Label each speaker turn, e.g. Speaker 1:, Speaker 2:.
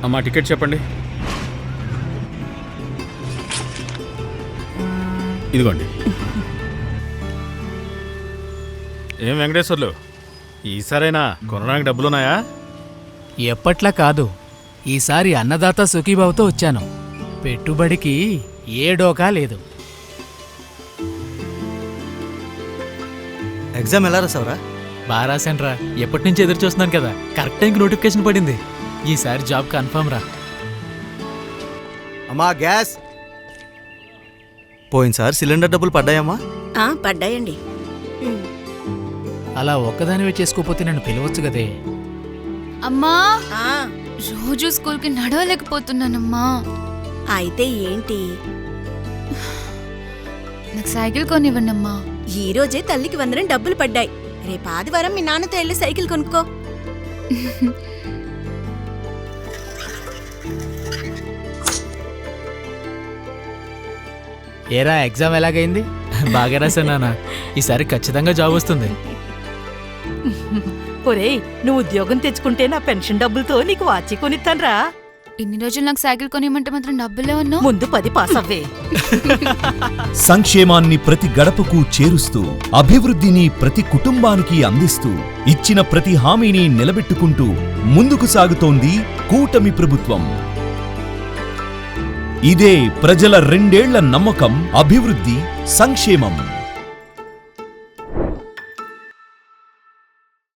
Speaker 1: అమ్మా టికెట్ చెప్పండి. ఇదిగోండి. ఏం వెంకటేశ్వర్లు, ఈసారైనా కొనడానికి డబ్బులున్నాయా?
Speaker 2: ఎప్పట్లా కాదు, ఈసారి అన్నదాత సుఖీభావ్తో వచ్చాను. పెట్టుబడికి ఏ డోకా లేదు.
Speaker 3: ఎగ్జామ్ ఎలా రాసావురా?
Speaker 2: బాగా రాశానురా. ఎప్పటి నుంచి ఎదురు చూస్తున్నాను కదా, కరెక్ట్ టైంకి నోటిఫికేషన్ పడింది. ఈసారి జాబ్ కన్ఫర్మ్ రా.
Speaker 3: అమ్మా గ్యాస్. పోయినసారి సిలిండర్ డబ్బులు పడ్డాయమ్మా?
Speaker 4: పడ్డాయండి.
Speaker 2: అలా ఒక్కదానివే చేసుకోపోతే నన్ను పిలవచ్చు కదే.
Speaker 5: అమ్మా, రోజు స్కూల్కి నడవలేకపోతున్నానమ్మా.
Speaker 4: అయితే ఏంటి?
Speaker 5: నాకు సైకిల్ కొనివ్వండి అమ్మా.
Speaker 4: ఈ రోజే తల్లికి వందనం డబ్బులు పడ్డాయి. రేపు ఆదివారం మీ నాన్నతో వెళ్ళి సైకిల్ కొనుక్కో.
Speaker 2: ఏరా, ఎగ్జామ్ ఎలాగైంది? బాగా రాశానా? ఈసారి ఖచ్చితంగా జాబ్ వస్తుంది.
Speaker 6: ఒరేయ్, నువ్వు ఉద్యోగం తెచ్చుకుంటే నా పెన్షన్ డబ్బులతో నీకు వాచి కొనిస్తాన్రా.
Speaker 5: ఇన్ని రోజులు నాకు సైకిల్ కొనివ్వమంటే మాత్రం డబ్బులే ఉన్నావు.
Speaker 6: ముందు 10 పాస్ అవ్వే.
Speaker 7: సంక్షేమాన్ని ప్రతి గడపకు చేరుస్తూ, అభివృద్ధిని ప్రతి కుటుంబానికి అందిస్తూ, ఇచ్చిన ప్రతి హామీని నిలబెట్టుకుంటూ ముందుకు సాగుతోంది కూటమి ప్రభుత్వం. ఇదే ప్రజల 2 ఏళ్ల నమ్మకం, అభివృద్ధి, సంక్షేమం.